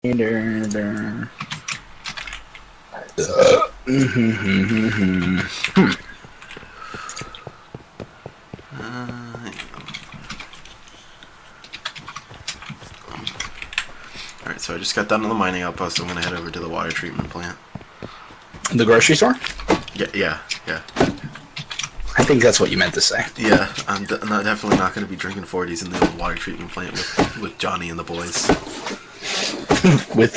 Alright, so I just got done on the mining outpost. I'm gonna head over to the water treatment plant. The grocery store? Yeah. I think that's what you meant to say. Yeah, I'm definitely not gonna be drinking 40s in the old water treatment plant with Johnny and the boys. With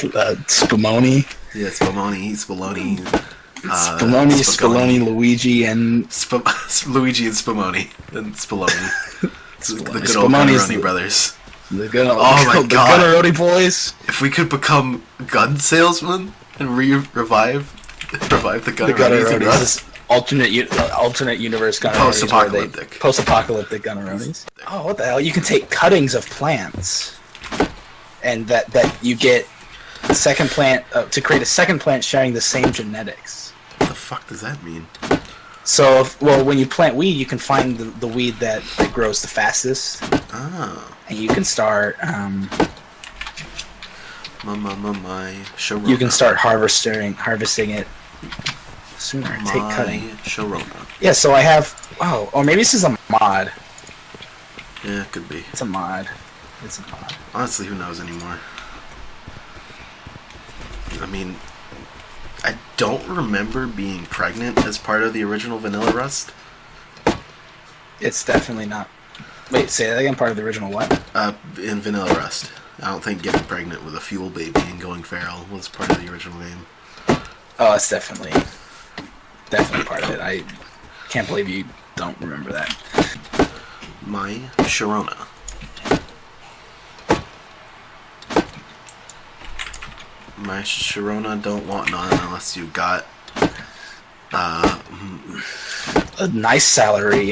Spumoni. Yeah, Spumoni, Spumoni, Luigi, and... Luigi and Spumoni. And Spumoni. The good old Spumoni's Gunneroni brothers. The good old, my God. Gunneroni boys. If we could become gun salesmen and revive the Gunneronis. Alternate universe Gunneronis. Post-apocalyptic. Post-apocalyptic Gunneronis. Oh, what the hell? You can take cuttings of plants, and that you get a second plant to create a second plant sharing the same genetics. What the fuck does that mean? So, when you plant weed, you can find the weed that grows the fastest. Oh. And you can start. My Sharona. You can start harvesting it sooner. Take cutting. Sharona. Yeah. So I have. Oh, or maybe this is a mod. Yeah, it could be. It's a mod. Honestly, who knows anymore? I mean, I don't remember being pregnant as part of the original Vanilla Rust. It's definitely not. Wait, say that again. Part of the original what? In Vanilla Rust. I don't think getting pregnant with a fuel baby and going feral was part of the original game. Oh, it's definitely part of it. I can't believe you don't remember that. My Sharona. My Sharona don't want none unless you got a nice salary,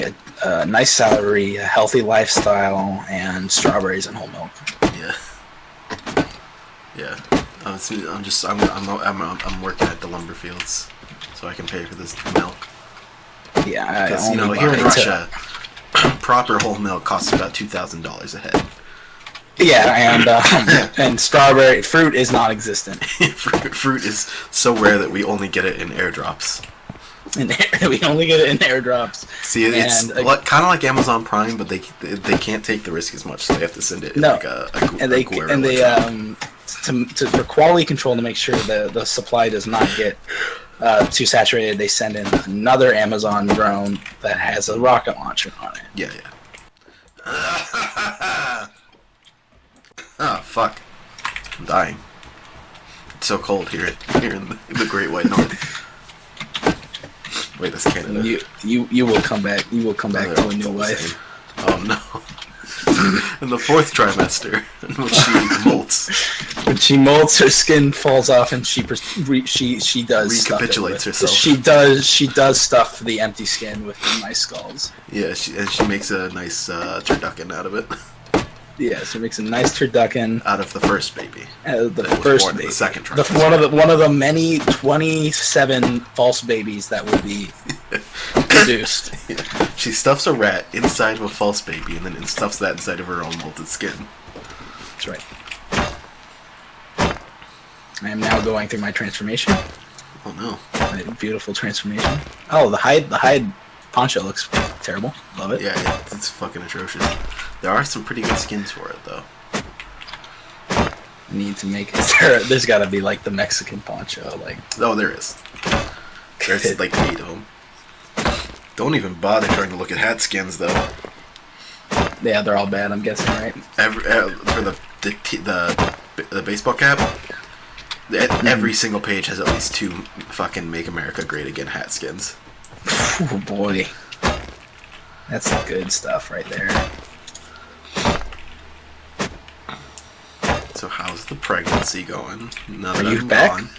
a healthy lifestyle, and strawberries and whole milk. Yeah. I'm working at the lumber fields, so I can pay for this milk. Yeah, because here in Russia, proper whole milk costs about $2,000 a head. Yeah, and strawberry fruit is non-existent. Fruit is so rare that we only get it in airdrops. We only get it in airdrops. See, it's kind of like Amazon Prime, but they can't take the risk as much, so they have to send it in for quality control to make sure the supply does not get too saturated. They send in another Amazon drone that has a rocket launcher on it. Yeah. Oh, fuck. I'm dying. It's so cold here in the Great White North. Wait, that's Canada. You will come back. You will come back to a new life. Oh no. In the 4th trimester, when she molts. When she molts, her skin falls off, and she does recapitulates herself. She does stuff the empty skin with the nice skulls. Yeah, she makes a nice turducken out of it. Yeah, she makes a nice turducken out of the first baby. The first baby. The second trimester. One of the many 27 false babies that will be produced. Yeah. She stuffs a rat inside of a false baby, and then stuffs that inside of her own molted skin. That's right. I am now going through my transformation. Oh no! My beautiful transformation. Oh, the hide poncho looks terrible. Love it. Yeah, it's fucking atrocious. There are some pretty good skins for it, though. Need to make it. There's got to be like the Mexican poncho, like. Oh, there is. There's like 8 of them. Don't even bother trying to look at hat skins, though. Yeah, they're all bad. I'm guessing, right? For the baseball cap, every single page has at least 2 fucking Make America Great Again hat skins. Oh boy, that's the good stuff right there. So how's the pregnancy going? Now that I'm back? Gone.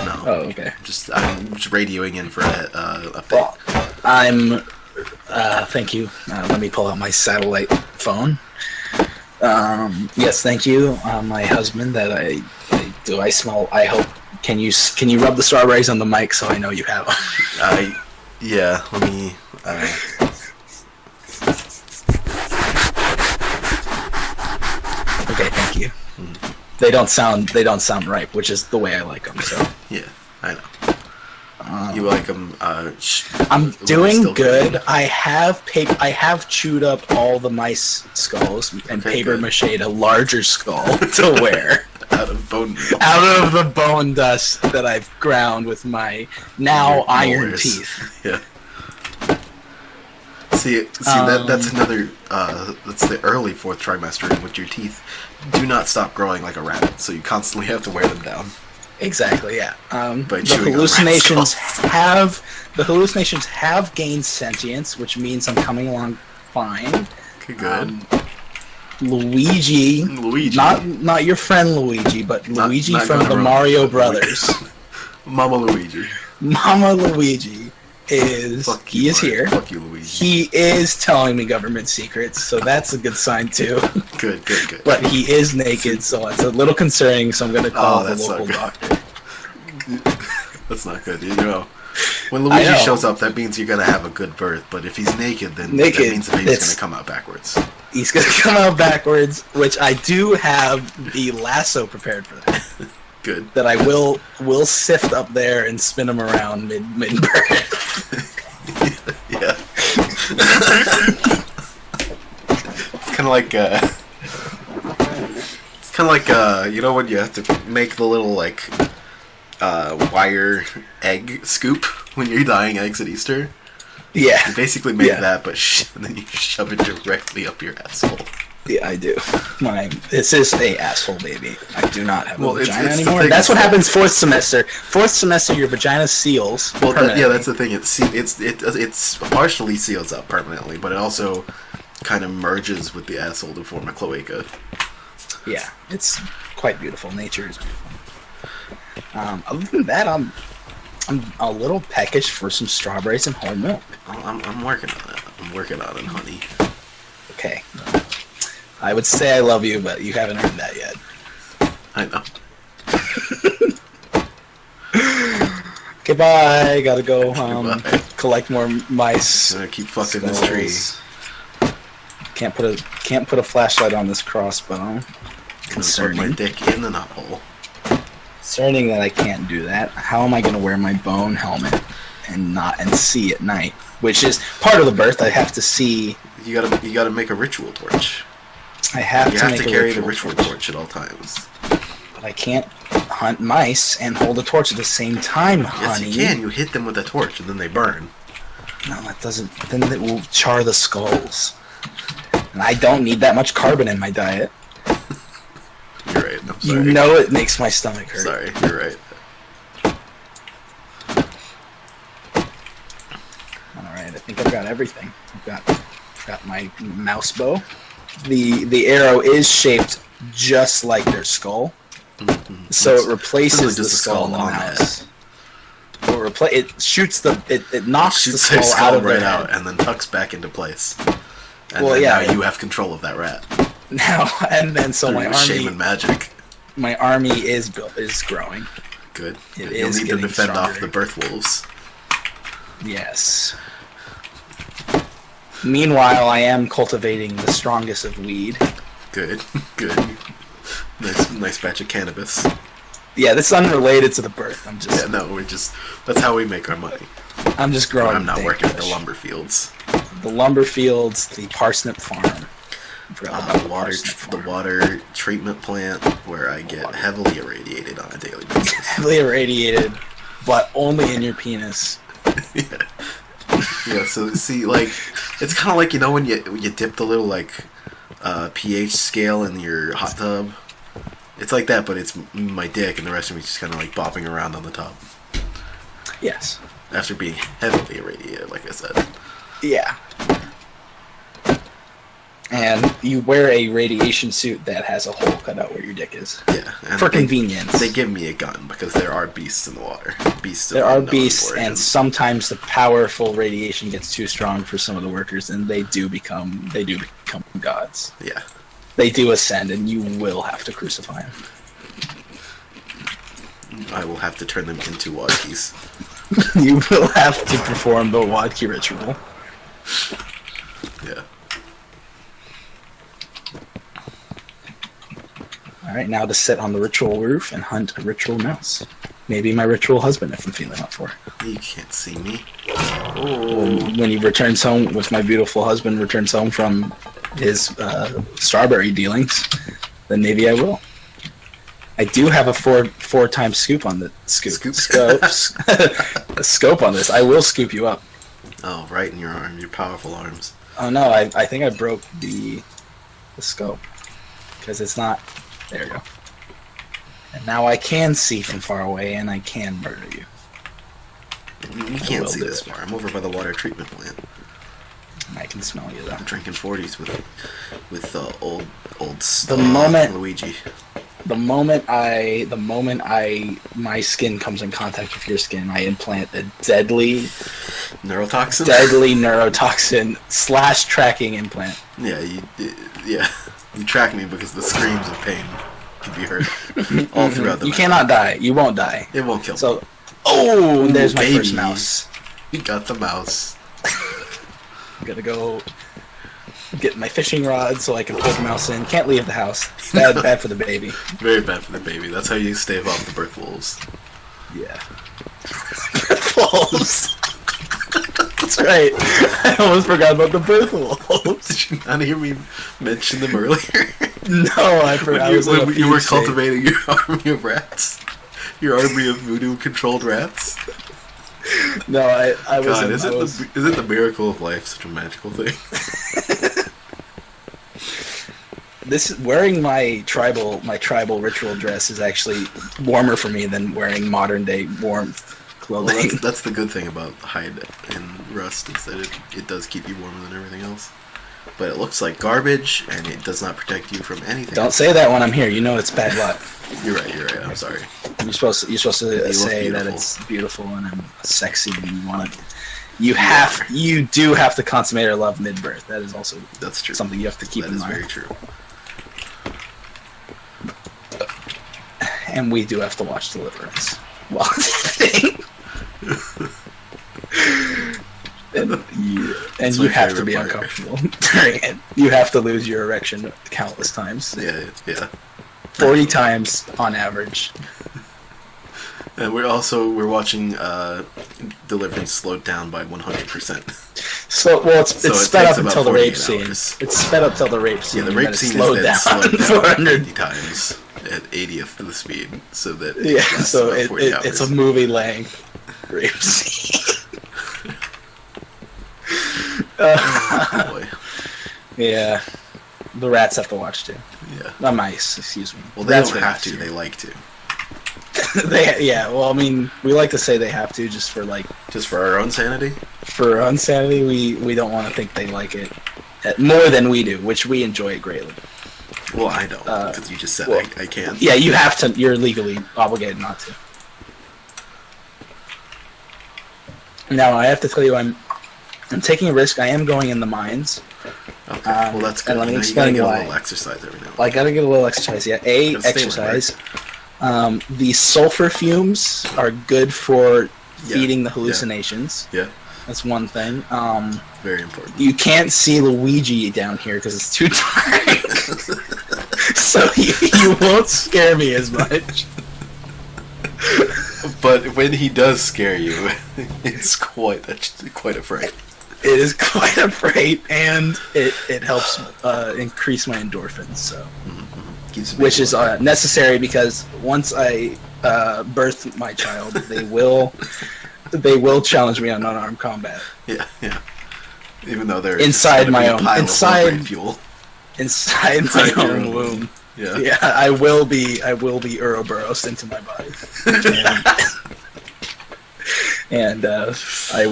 No. Oh, okay. I'm just radioing in for a update. Well, thank you. Let me pull out my satellite phone. Yes, thank you. My husband. I smell. I hope. Can you rub the strawberries on the mic so I know you have them? Yeah. Let me. Okay, thank you. they don't sound ripe, which is the way I like them. So Yeah, I know. You like them? I'm doing good. I have chewed up all the mice skulls and paper mached a larger skull to wear out of bone meal. out of the bone dust that I've ground with my now iron molars. teeth. Yeah. See that's another. That's the early fourth trimester in which your teeth do not stop growing like a rabbit, so you constantly have to wear them down. Exactly, yeah. By The chewing on hallucinations have gained sentience, which means I'm coming along fine. Okay, good. Luigi, not your friend Luigi, but Luigi not from the Mario Brothers. Mama Luigi. Mama Luigi is here. Fuck you, Luigi. He is telling me government secrets, so that's a good sign too. Good. But he is naked, so it's a little concerning. So I'm going to call the local doctor. That's not good. You know, when Luigi shows up, that means you're gonna have a good birth. But if he's naked, then that means the baby's gonna come out backwards. He's gonna come out backwards, which I do have the lasso prepared for that. Good. That I will sift up there and spin him around mid birth. Yeah. It's kind of like you know when you have to make the little like wire egg scoop when you're dyeing eggs at Easter. Yeah. You basically make that, but and then you shove it directly up your asshole. Yeah, I do. This is a asshole baby. I do not have a vagina it's anymore. That's what happens fourth semester. Fourth semester, your vagina seals. Well, that's the thing. It's partially seals up permanently, but it also kind of merges with the asshole to form a cloaca. Yeah, it's quite beautiful. Nature is beautiful. Other than that, I'm a little peckish for some strawberries and whole milk. I'm working on it. I'm working on it, honey. Okay. I would say I love you, but you haven't earned that yet. I know. Okay, bye. Gotta go collect more mice. I'm gonna keep fucking this tree. Can't put a flashlight on this crossbow. Concerning. Put my dick in the knot hole. Concerning that I can't do that. How am I gonna wear my bone helmet and see at night? Which is part of the birth. I have to see. You gotta make a ritual torch. I have you to have make to a carry the ritual torch at all times. But I can't hunt mice and hold a torch at the same time, honey. Yes, you can. You hit them with a torch and then they burn. No, that doesn't. Then it will char the skulls. And I don't need that much carbon in my diet. You're right. I'm sorry. You know it makes my stomach hurt. Sorry, you're right. Alright, I think I've got everything. I've got my mouse bow. The arrow is shaped just like their skull. Mm-hmm. So it replaces the skull on the mouse. It shoots it knocks the skull out of right out and then tucks back into place. And now you have control of that rat. Now and then, so my army, shaman magic. My army is growing. Good. You'll need to defend off the birth wolves. Yes. Meanwhile, I am cultivating the strongest of weed. Good. Nice batch of cannabis. Yeah, this is unrelated to the birth. That's how we make our money. I'm just growing. I'm not working at the lumber fields. The lumber fields, the parsnip farm. The water treatment plant where I get heavily irradiated on a daily basis. Heavily irradiated, but only in your penis. Yeah, so see, like, it's kind of like, you know, when you dip the little, like, pH scale in your hot tub? It's like that, but it's my dick, and the rest of me just kind of, like, bopping around on the top. Yes. After being heavily irradiated, like I said. Yeah. And you wear a radiation suit that has a hole cut out where your dick is. Yeah. And for convenience. They give me a gun because there are beasts in the water. There are beasts, and sometimes the powerful radiation gets too strong for some of the workers, and they do become gods. Yeah. They do ascend, and you will have to crucify them. I will have to turn them into wadkis. You will have to perform the wadki ritual. Yeah. All right, now to sit on the ritual roof and hunt a ritual mouse. Maybe my ritual husband, if I'm feeling up for it. You can't see me. When he returns home, with my beautiful husband returns home from his strawberry dealings, then maybe I will. I do have a four times scoop on the scope on this. I will scoop you up. Oh, right in your arm, your powerful arms. Oh no, I think I broke the scope because it's not. There you go. And now I can see from far away, and I can murder you. You can't see this far. I'm over by the water treatment plant. I can smell you though. I'm drinking 40s with old Luigi. The moment my skin comes in contact with your skin, I implant a deadly neurotoxin / tracking implant. Yeah, you track me because the screams of pain can be heard all throughout the night. You cannot die. You won't die. It won't kill me. So, there's my first mouse. You got the mouse. Gotta go get my fishing rod so I can pull the mouse in. Can't leave the house. Bad for the baby. Very bad for the baby. That's how you stave off the birth wolves. Yeah. Birth wolves. That's right. I almost forgot about the birth wolves. Did you not hear me mention them earlier? No, I forgot. When you were cultivating your army of rats. Your army of voodoo-controlled rats. No, I was. God, isn't the miracle of life such a magical thing? Wearing my tribal ritual dress is actually warmer for me than wearing modern day warm clothing. Well, that's the good thing about hide and rust is that it does keep you warmer than everything else. But it looks like garbage and it does not protect you from anything. Don't say that when I'm here. You know it's bad luck. You're right. I'm sorry. You're supposed to say that it's beautiful and I'm sexy and you want to. You do have to consummate our love mid-birth. That is also something you have to keep in mind. That is very true. And we do have to watch Deliverance while it's happening. and you have to be uncomfortable during it. You have to lose your erection countless times. Yeah. 40 times on average. And we're watching Deliverance slowed down by 100%. So it's sped up until the rape scene. hours. It's sped up till the rape scene. Yeah, the rape scene slowed down 400 times at 80th of the speed, so that it's a movie length rape scene. Oh boy. Yeah, the rats have to watch too. Yeah, the mice. Excuse me. Well, they don't have to. They like to. Well, I mean, we like to say they have to just for our own sanity. For our own sanity, we don't want to think they like it more than we do, which we enjoy it greatly. Well, I don't, because you just said I can't. Yeah, you have to. You're legally obligated not to. Now, I have to tell you, I'm taking a risk. I am going in the mines. Okay, well that's good. And let me explain you gotta why. Get a little exercise every now and then. I gotta get a little exercise. Yeah, exercise. The sulfur fumes are good for feeding the hallucinations. Yeah. That's one thing. Very important. You can't see Luigi down here because it's too dark. So you won't scare me as much. But when he does scare you, it's quite a fright. It is quite a fright, and it helps increase my endorphins. So, which is necessary because once I birth my child, they will challenge me on unarmed combat. Yeah. Even though they're inside my own fuel. Inside my own womb. Yeah, I will be Ouroboros into my body, and I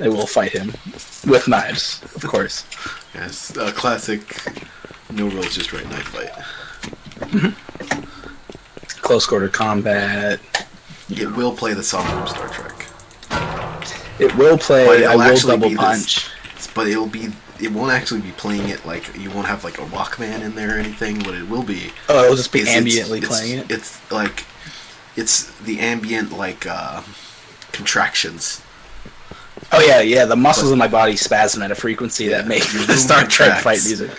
will fight him with knives, of course. Yes, a classic no rules, just right knife fight. Close quarter combat. It will play the song from Star Trek. It will play. I will double punch. But it won't actually be playing it like you won't have like a Walkman in there or anything. What it will be. Oh, it'll just be ambiently playing it. It's the ambient contractions. Oh yeah. The muscles in my body spasm at a frequency that makes the Star Trek fight music.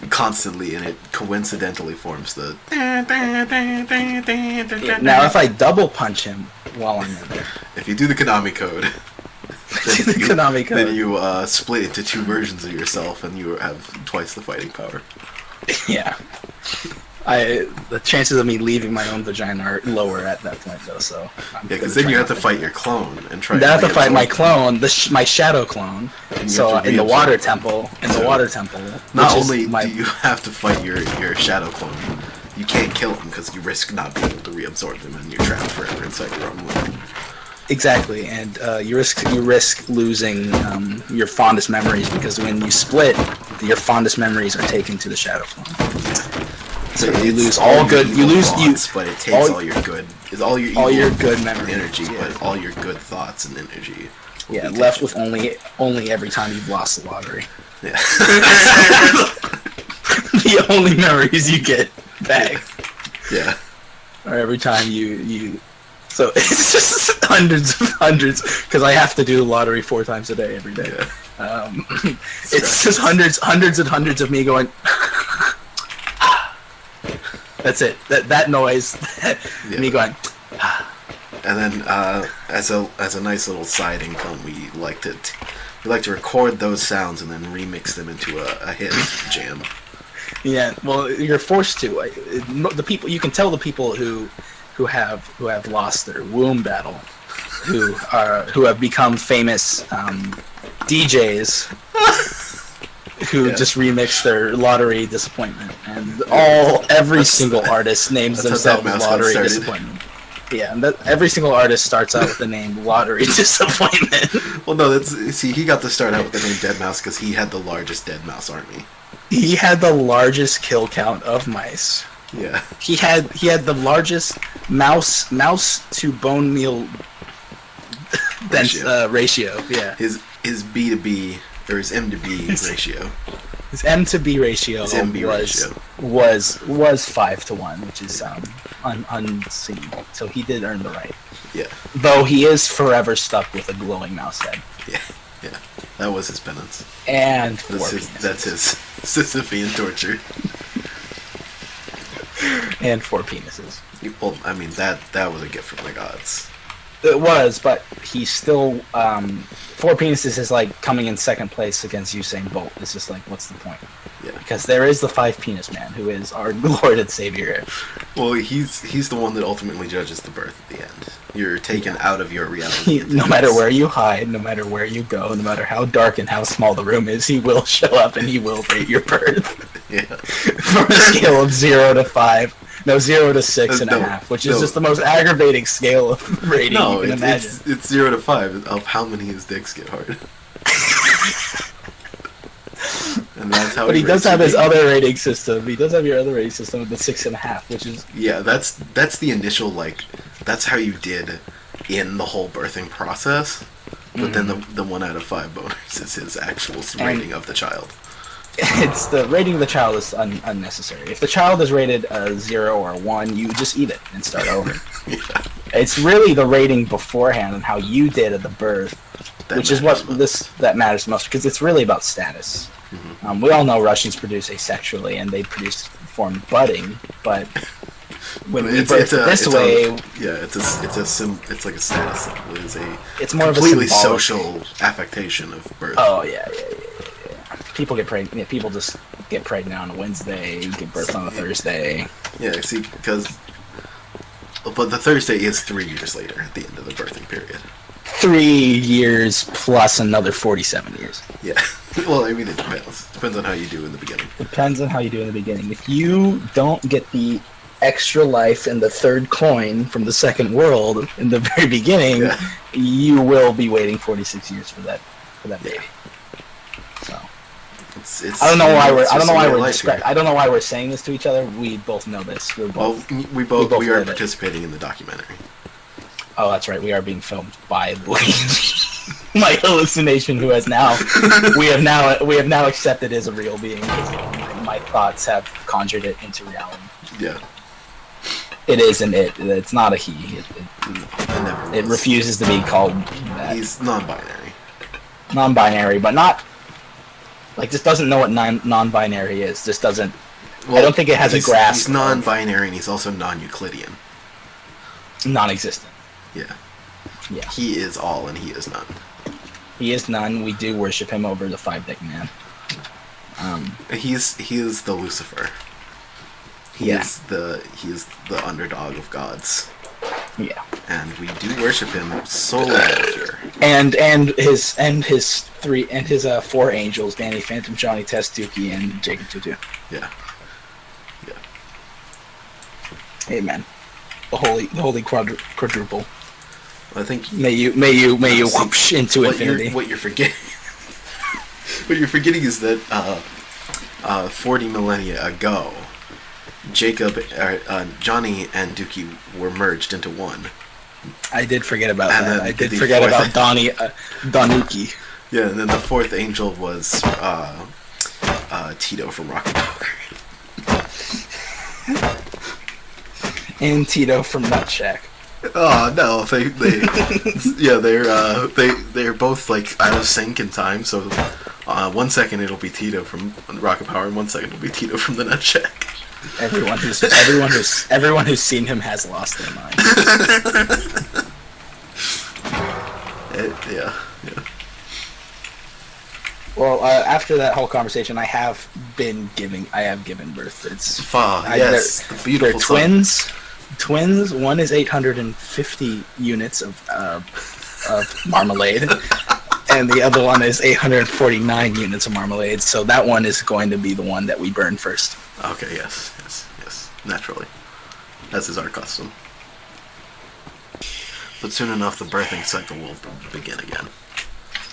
constantly, and it coincidentally forms the. Now, if I double punch him while I'm in there, if you do the Konami code, then you split into two versions of yourself, and you have twice the fighting power. Yeah. The chances of me leaving my own vagina are lower at that point, though. So because then you have to fight your clone and try. I have to fight my clone, my shadow clone. So in the water temple, not only do you have to fight your shadow clone, you can't kill him because you risk not being able to reabsorb them, and you're trapped forever inside your own womb. Exactly, and you risk losing your fondest memories, because when you split, your fondest memories are taken to the shadow clone. So you lose all good. You lose thoughts, but it takes all your good. Is all your good memory energy, but all your good thoughts and energy. Yeah, left with only every time you've lost the lottery. Yeah. The only memories you get back. Yeah. Or every time you. So it's just hundreds, because I have to do the lottery 4 times a day every day. Yeah. It's just hundreds and hundreds of me going. That's it. That noise. Me going. And then, as a nice little side income, we like to record those sounds and then remix them into a hit jam. Yeah. Well, you're forced to. The people, you can tell the people who have lost their womb battle, who have become famous DJs. Who just remix their lottery disappointment, and every single artist names themselves lottery disappointment. Yeah, and every single artist starts out with the name lottery disappointment. Well, no, he got to start out with the name Deadmau5 because he had the largest Deadmau5 army. He had the largest kill count of mice. Yeah. He had the largest mouse to bone meal ratio. Yeah. His B to B. Or his M to B ratio. His M to B ratio was 5-1, which is unseen. So he did earn the right. Yeah. Though he is forever stuck with a glowing mouse head. Yeah. That was his penance. And that's his Sisyphean torture. And 4 penises. Well, I mean that was a gift from the gods. It was, but he's still 4 penises is like coming in second place against Usain Bolt. It's just like, what's the point? Yeah. Because there is the 5 penis man, who is our Lord and Savior. Well, he's the one that ultimately judges the birth at the end. You're taken out of your reality. No matter where you hide, no matter where you go, no matter how dark and how small the room is, he will show up and he will rate your birth. Yeah. From a scale of 0 to 5. No, 0 to 6.5, which is just the most aggravating scale of rating you can imagine. It's 0 to 5 of how many his dicks get hard. And that's how. But he does have his other rating system. He does have your other rating system with the 6.5, which is. Yeah, that's the initial, like, that's how you did in the whole birthing process. But then the 1 out of 5 boners is his actual rating of the child. It's the rating of the child is unnecessary. If the child is rated 0 or 1, you just eat it and start over. Yeah. It's really the rating beforehand and how you did at the birth, which is that matters most, because it's really about status. Mm-hmm. We all know Russians produce asexually and they form budding, but when we birth this way, it's like a status symbol. It's more completely of a social affectation of birth. Oh yeah. People get pregnant. Yeah, people just get pregnant on a Wednesday, give birth on a Thursday. Yeah, see, but the Thursday is 3 years later at the end of the birthing period. 3 years plus another 47 years. Yeah. Well, I mean, it depends. Depends on how you do in the beginning. Depends on how you do in the beginning. If you don't get the extra life and the third coin from the second world in the very beginning, you will be waiting 46 years for that baby. So. I don't know why we're saying this to each other. We both know this. We are participating in the documentary. Oh, that's right. We are being filmed by my hallucination, who has now we have now accepted as a real being. My thoughts have conjured it into reality. Yeah. It is an it. It's not a he. It refuses to be called that. He's non-binary. Non-binary, but not Like, just doesn't know what non-binary is. Just doesn't. Well, I don't think it has a grasp. He's non-binary and he's also non-Euclidean. Non-existent. Yeah. Yeah. He is all and he is none. He is none. We do worship him over the five-dick man. He is the Lucifer. He is the underdog of gods. Yeah. And we do worship him solely out of fear. And his four angels: Danny Phantom, Johnny Test, Dookie, and Jacob Tutu. Yeah. Amen. The holy quadruple. I think may you whoosh into infinity. What you're forgetting is that 40 millennia ago, Johnny and Dookie were merged into one. I did forget about that. I did forget about Danuki. Yeah, and then the fourth angel was Tito from Rocket Power. And Tito from Nut Shack. Oh no, they're both like out of sync in time. So 1 second it'll be Tito from Rocket Power, and 1 second it'll be Tito from the Nut Shack. Everyone who's seen him has lost their mind. Yeah. Well, after that whole conversation, I have given birth. It's yes, the beautiful. They're twins. Twins. One is 850 units of marmalade, and the other one is 849 units of marmalade. So that one is going to be the one that we burn first. Okay. Yes. Naturally, as is our custom. But soon enough, the birthing cycle will begin again.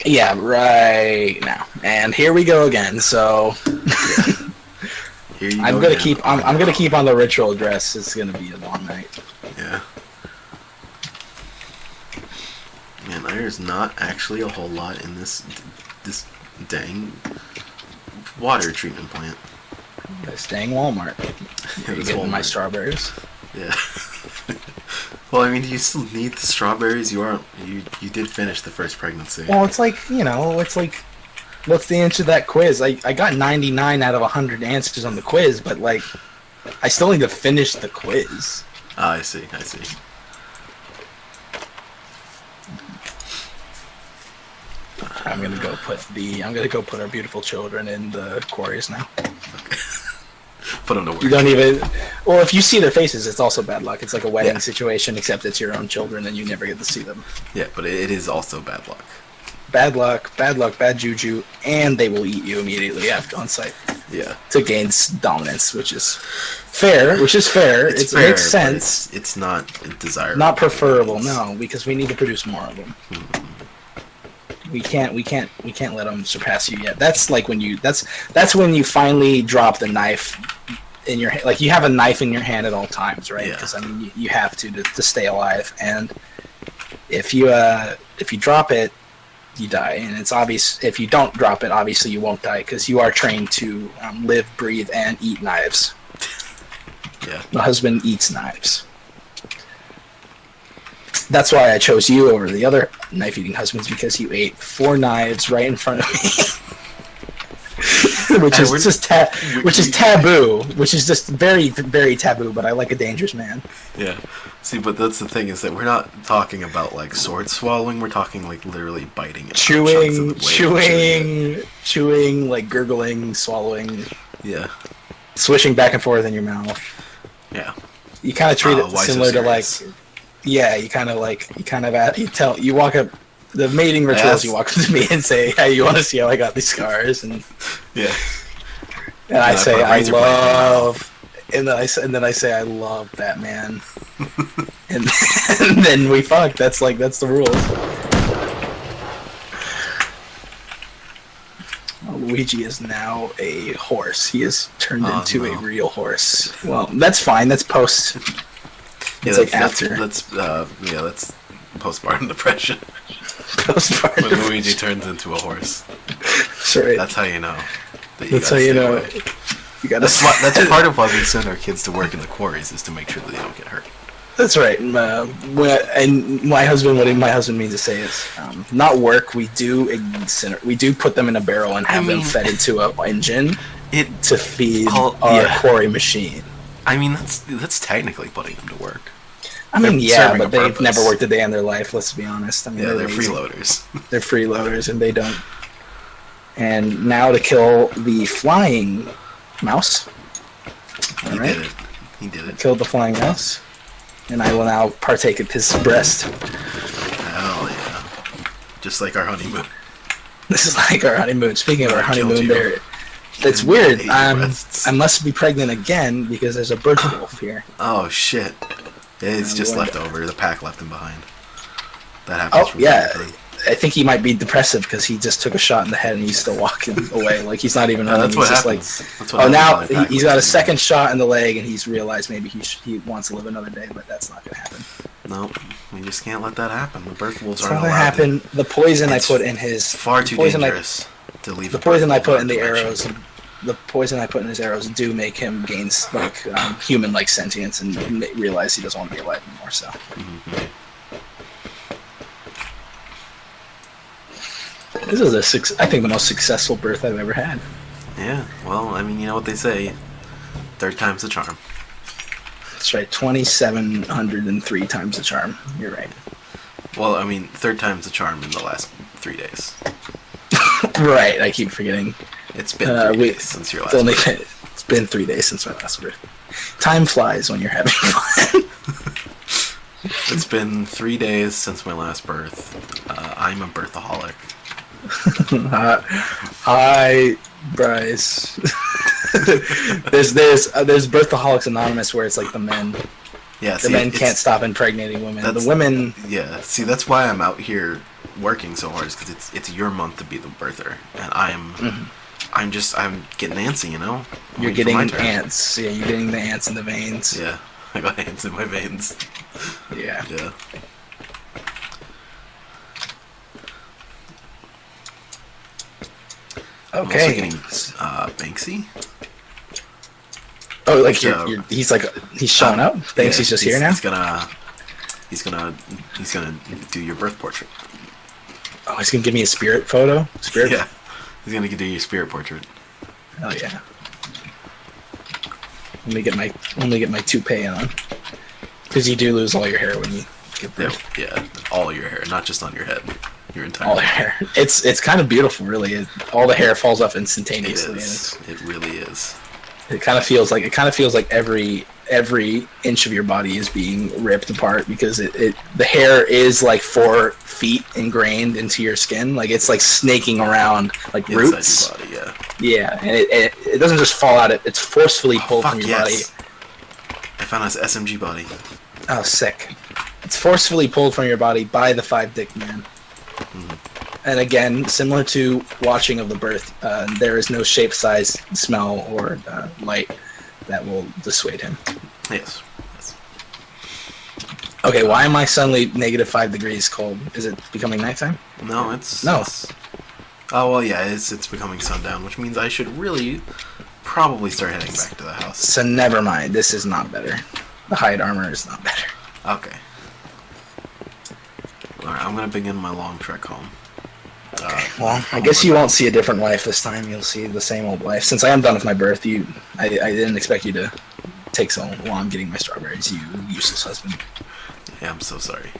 Yeah, right now. And here we go again. So yeah. I'm gonna keep on the ritual dress. It's gonna be a long night. Yeah. Man, there's not actually a whole lot in this dang water treatment plant. This dang Walmart. Yeah, you getting my strawberries? Yeah. Well, I mean, do you still need the strawberries? You did finish the first pregnancy. Well, it's like, what's the answer to that quiz? I got 99 out of 100 answers on the quiz, but like, I still need to finish the quiz. Ah, I see. I'm gonna go put our beautiful children in the quarries now. Okay. Put them to work. You don't even. Well, if you see their faces, it's also bad luck. It's like a wedding situation, except it's your own children, and you never get to see them. Yeah, but it is also bad luck. Bad luck, bad juju, and they will eat you immediately after on sight. Yeah. To gain dominance, which is fair. It makes sense. It's not desirable. Not preferable, no, because we need to produce more of them. Mm-hmm. We can't let them surpass you yet. That's like when that's when you finally drop the knife in your hand. Like, you have a knife in your hand at all times, right? Because I mean, you have to stay alive, and if you drop it, you die. And it's obvious if you don't drop it, obviously you won't die, because you are trained to live, breathe, and eat knives. Yeah. My husband eats knives. That's why I chose you over the other knife-eating husbands, because you ate 4 knives right in front of me. which is taboo, which is just very, very taboo, but I like a dangerous man. Yeah. See, but that's the thing, is that we're not talking about like sword swallowing, we're talking like literally biting it. Chewing, like gurgling, swallowing. Yeah. Swishing back and forth in your mouth. Yeah. You kind of treat it similar to like... Yeah, you walk up the mating rituals. You walk up to me and say, "Hey, you want to see how I got these scars?" And yeah, and I say, "I love," and then I say, "I love that man," and then we fuck. That's the rules. Luigi is now a horse. He is turned into a real horse. Well, that's fine. That's post. Yeah, it's that's postpartum depression. Postpartum when Luigi turns into a horse. Sorry. That's how you know. That's how you know. You gotta. That's part of why we send our kids to work in the quarries, is to make sure that they don't get hurt. That's right. And my husband, what my husband means to say is, not work. We do put them in a barrel and have them fed into an engine to feed our quarry machine. I mean, that's technically putting them to work. I mean, yeah, but they've never worked a day in their life. Let's be honest. I mean, yeah, they're freeloaders. They're freeloaders, and they don't. And now to kill the flying mouse. He did it. He did it. Killed the flying mouse. And I will now partake of his breast. Hell yeah. Just like our honeymoon. This is like our honeymoon. Speaking of our honeymoon, it's weird. I must be pregnant again because there's a birth wolf here. Oh, shit. It's just left over. The pack left him behind. That happens from yeah. I think he might be depressive because he just took a shot in the head and he's still walking away. Like, he's not even running. That's what he's happens. Just like, now he's got a second shot in the leg and he's realized maybe he wants to live another day, but that's not going to happen. No, we just can't let that happen. The birth wolves aren't allowed. It's not going to happen. The poison I put in his... far too dangerous to leave. The poison I put in the arrows... The poison I put in his arrows do make him gain human-like sentience and realize he doesn't want to be alive anymore. So, This is I think the most successful birth I've ever had. Yeah. Well, I mean, you know what they say: third time's the charm. That's right. 2,703 times the charm. You're right. Well, I mean, third time's the charm in the last 3 days. Right. I keep forgetting. It's been 3 days since your last birth. It's been 3 days since my last birth. Time flies when you're having fun. It's been 3 days since my last birth. I'm a birthaholic. Hi, Bryce. there's Birthaholics Anonymous where it's like the men. Yeah, the men can't stop impregnating women. The women. Yeah, see, that's why I'm out here working so hard, is because it's your month to be the birther, and I'm getting antsy, you know. You're getting ants. Yeah, you're getting the ants in the veins. Yeah, I got ants in my veins. Yeah. Yeah. Okay. I'm also getting Banksy. Oh, like he's showing up. Banksy's just here now. He's gonna do your birth portrait. Oh, he's gonna give me a spirit photo. Spirit. Yeah. He's gonna do your spirit portrait. Hell yeah. Let me get my toupee on, because you do lose all your hair when you get birth. Yeah, all your hair, not just on your head. Your entire all the hair. It's kind of beautiful, really. All the hair falls off instantaneously. It really is. It kind of feels like every inch of your body is being ripped apart, because the hair is like 4 feet ingrained into your skin. Like, it's like snaking around like roots. Inside your body, yeah, and it doesn't just fall out. It's forcefully pulled from your body. I found this SMG body. Oh, sick! It's forcefully pulled from your body by the 5-dick man. And again, similar to watching of the birth, there is no shape, size, smell, or light that will dissuade him. Yes. Okay, why am I suddenly -5 degrees cold? Is it becoming nighttime? No. Oh, well, yeah, it's becoming sundown, which means I should really probably start heading back to the house. So never mind, this is not better. The hide armor is not better. Okay. Alright, I'm gonna begin my long trek home. Well, I guess you won't see a different life this time. You'll see the same old life. Since I am done with my birth, I didn't expect you to take so long getting my strawberries, you useless husband. Yeah, I'm so sorry.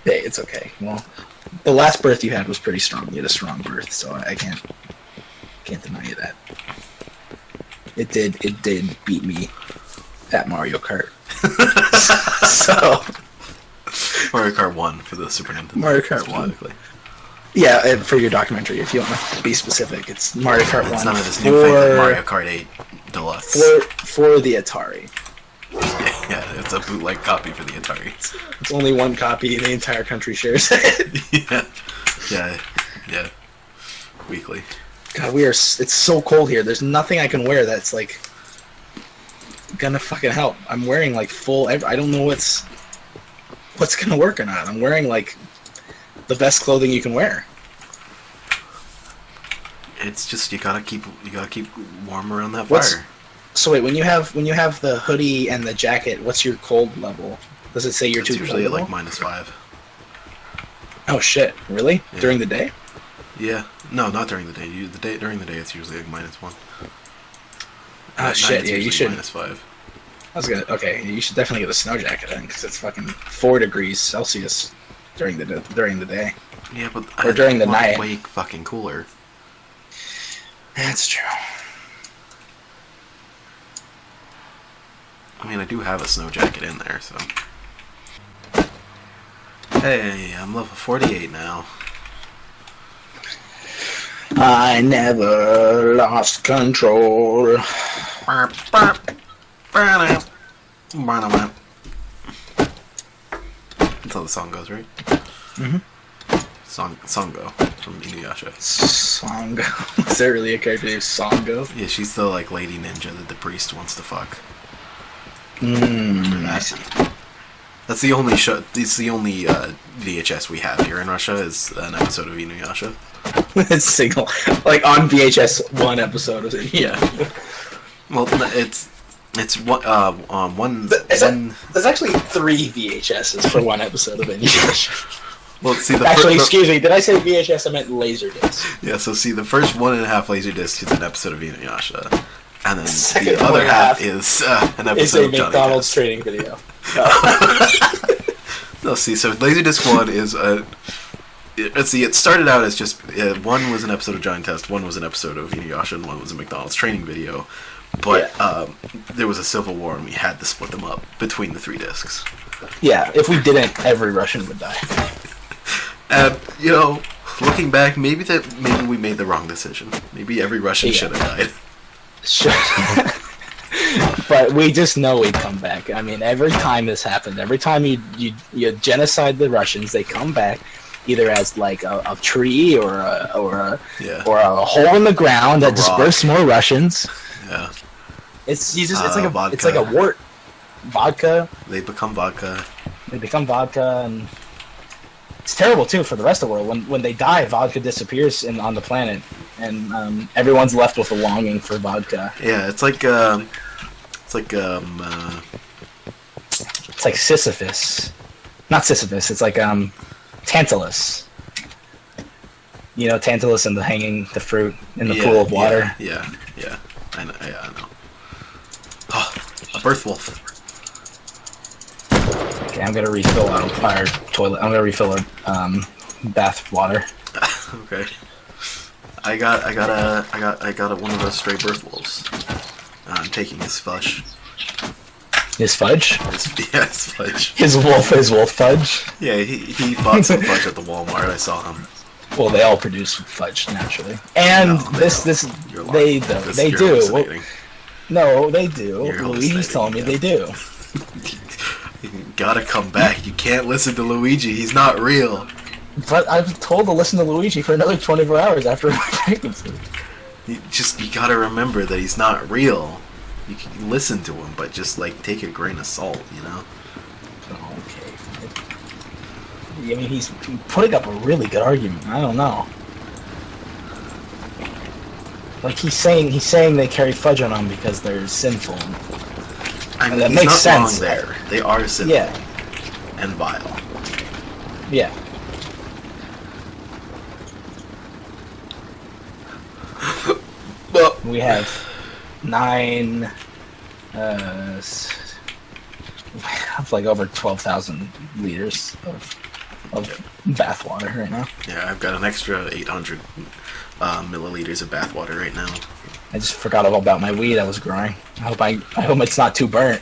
Hey, it's okay. Well, the last birth you had was pretty strong. You had a strong birth, so I can't deny you that. It did beat me at Mario Kart. So Mario Kart 1 for the Super Nintendo. Mario Kart 1. Yeah, for your documentary, if you want to be specific, it's Mario Kart 1. It's none of this new thing like Mario Kart 8 Deluxe. For the Atari. Yeah, it's a bootleg copy for the Atari. It's only one copy, the entire country shares it. Yeah. Weekly. God, it's so cold here. There's nothing I can wear that's, like, gonna fucking help. I'm wearing, like, I don't know what's gonna work or not. I'm wearing, like, the best clothing you can wear. It's just you gotta keep warm around that fire. So wait, when you have the hoodie and the jacket, what's your cold level? Does it say you're It's too usually at like vulnerable? -5. Oh shit! Really? Yeah. During the day? Yeah. No, not during the day. During the day, it's usually like -1. Oh At shit! night, it's Yeah, you usually should. -5. I was gonna. Okay, you should definitely get a snow jacket then, because it's fucking 4 degrees Celsius during the day. Yeah, but Or during the want night. way fucking cooler. That's true. I mean, I do have a snow jacket in there, so. Hey, I'm level 48 now. I never lost control. That's how the song goes, right? Mm-hmm. Songo from Inuyasha. Songo. Is there really a character named Songo? Yeah, she's the like lady ninja that the priest wants to fuck. I see. That's the only show. It's the only VHS we have here in Russia is an episode of Inuyasha. It's single, like on VHS, one episode of it. Yeah. Well, it's one There's actually 3 VHSs for one episode of Inuyasha. Well, see the Actually, excuse me. Did I say VHS? I meant Laserdisc. Yeah. So see, the first 1.5 laser disc is an episode of Inuyasha, and then Second the other 1.5 half is an It's episode a of Johnny McDonald's Test. training video. No, see, so Laserdisc 1 is let's see, it started out as just one was an episode of Johnny Test, one was an episode of Inuyasha, and one was a McDonald's training video. But there was a civil war, and we had to split them up between the 3 discs. Yeah, if we didn't, every Russian would die. And you know, looking back, maybe we made the wrong decision. Maybe every Russian should have died. Sure. But we just know we'd come back. I mean, every time this happened, every time you genocide the Russians, they come back either as like a tree or a hole in the ground that disperses more Russians. Yeah. It's like vodka. a wart. Vodka. They become vodka. They become vodka, and it's terrible too for the rest of the world. When they die, vodka disappears on the planet, and everyone's left with a longing for vodka. Yeah, it's like Sisyphus, not Sisyphus. It's like Tantalus. You know, Tantalus and the fruit in the pool of water. Yeah. I know. Oh, a birth wolf. Okay, I'm gonna refill our toilet. I'm gonna refill our bath water. Okay. I got one of those stray birth wolves. I'm taking his fudge. His fudge. His fudge. His wolf fudge. Yeah, he bought some fudge at the Walmart. I saw him. Well, they all produce fudge naturally, and You're they lying. they You're do. hallucinating. No, they do. You're Luigi's telling me they do. You gotta come back. You can't listen to Luigi. He's not real. But I'm told to listen to Luigi for another 24 hours after my pregnancy. You gotta remember that he's not real. You can listen to him, but just like take a grain of salt, you know. Okay. I mean, he's putting up a really good argument. I don't know. Like he's saying they carry fudge on them because they're sinful. I mean, that he's makes not sense. wrong there. They are sinful Yeah. and vile. Yeah. But We have 9. We have like over 12,000 liters of bath water right now. yeah, I've got an extra 800 milliliters of bathwater right now. I just forgot all about my weed I was growing. I hope it's not too burnt.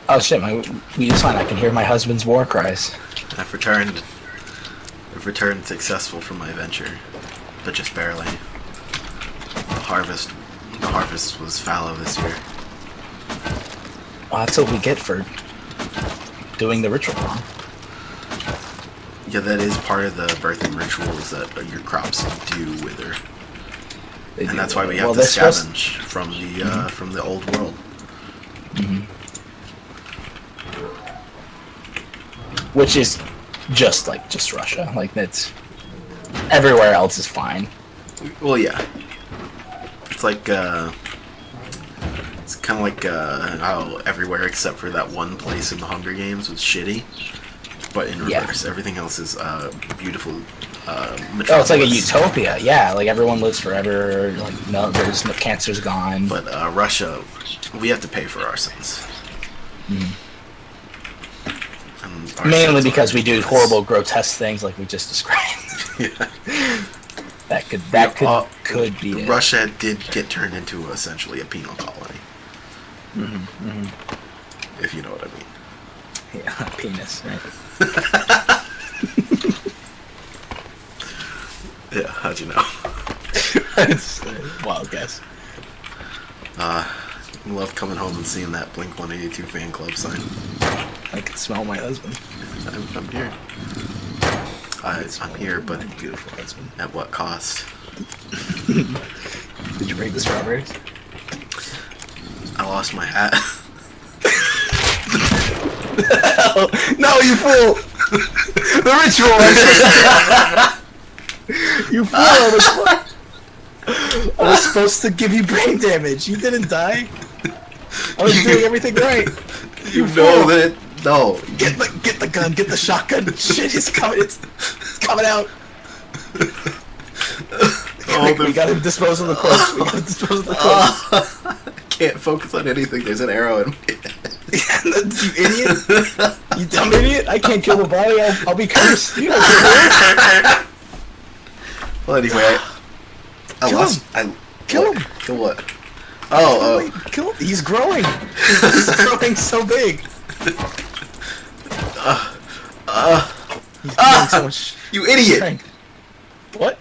Oh shit, my weed is fine. I can hear my husband's war cries. I've returned successful from my venture, but just barely. The harvest was fallow this year. Oh, that's what we get for doing the ritual wrong. Yeah, that is part of the birthing rituals that your crops do wither, and that's why we have to scavenge from the old world. Which is just Russia. Like that's everywhere else is fine. Well, yeah. It's like, it's kind of like how everywhere except for that one place in the Hunger Games was shitty. But in reverse, everything else is beautiful. Oh, it's like a utopia. Yeah, like everyone lives forever. Like no, there's no cancer's gone. But Russia, we have to pay for our sins. Mainly because we do horrible, grotesque things like we just described. Yeah. That could be it. Russia did get turned into essentially a penal colony. If you know what I mean. Yeah, penis, right? Yeah, how'd you know? It's a wild guess. Love coming home and seeing that Blink 182 fan club sign. I can smell my husband. I'm here. I'm here, but beautiful husband. At what cost? Did you break the strawberries? I lost my hat. No, you fool! The ritual! You fool! I was supposed to give you brain damage. You didn't die. I was doing everything right. You know that. No. Get the gun. Get the shotgun. Shit is coming. It's coming out. We gotta dispose of the corpse. We gotta dispose of the corpse. I can't focus on anything. There's an arrow in me. You idiot! You dumb idiot! I can't kill the body. I'll be cursed. You don't kill. Well, anyway, I lost. Kill him. Kill what? Oh. Kill him. He's growing. He's growing so big. He's growing so much. You idiot! Strength. What?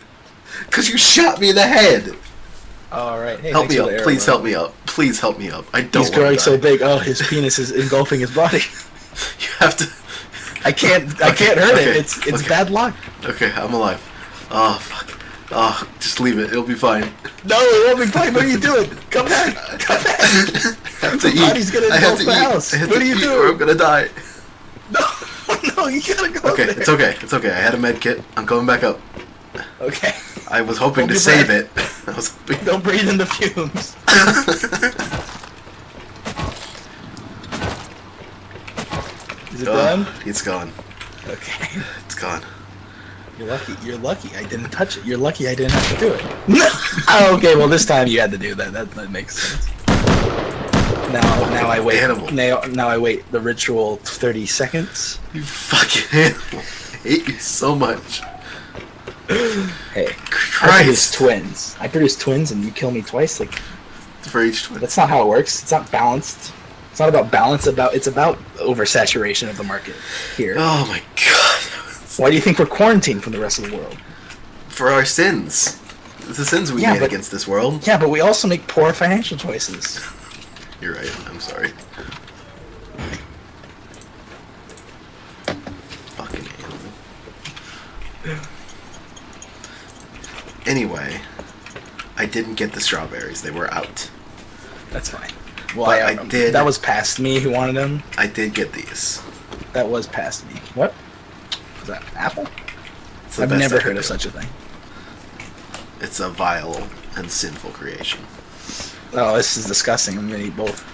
Because you shot me in the head. All right. Hey, help me up. Please help me up. Please help me up. I don't. He's growing so big. Oh, his penis is engulfing his body. You have to. I can't hurt it. It's bad luck. Okay, I'm alive. Oh fuck. Oh, just leave it. It'll be fine. No, it won't be fine. What are you doing? Come back. Come back. I have to eat. Body's gonna engulf the house. What are you doing? Or I'm gonna die. No, you gotta go. Okay, there. it's okay. It's okay. I had a med kit. I'm coming back up. Okay. I was hoping to save it. I was hoping. Don't breathe in the fumes. Is it done? It's gone. Okay. It's gone. You're lucky. You're lucky. I didn't touch it. You're lucky I didn't have to do it. Oh, okay. Well, this time you had to do that. That makes sense. Now I wait. Animal. Now I wait the ritual 30 seconds. You fucking animal. I hate you so much. Hey, Christ. I produce twins. I produce twins, and you kill me twice. Like for each twin. That's not how it works. It's not balanced. It's not about balance. It's about oversaturation of the market here. Oh my god. Why do you think we're quarantined from the rest of the world? For our sins. It's the sins we made against this world. Yeah, but we also make poor financial choices. You're right. I'm sorry. Fucking animal. Anyway, I didn't get the strawberries. They were out. That's fine. Well, but I did. That was past me who wanted them. I did get these. That was past me. What? Was that apple? I've never heard of such a thing. It's a vile and sinful creation. Oh, this is disgusting. I'm gonna eat both.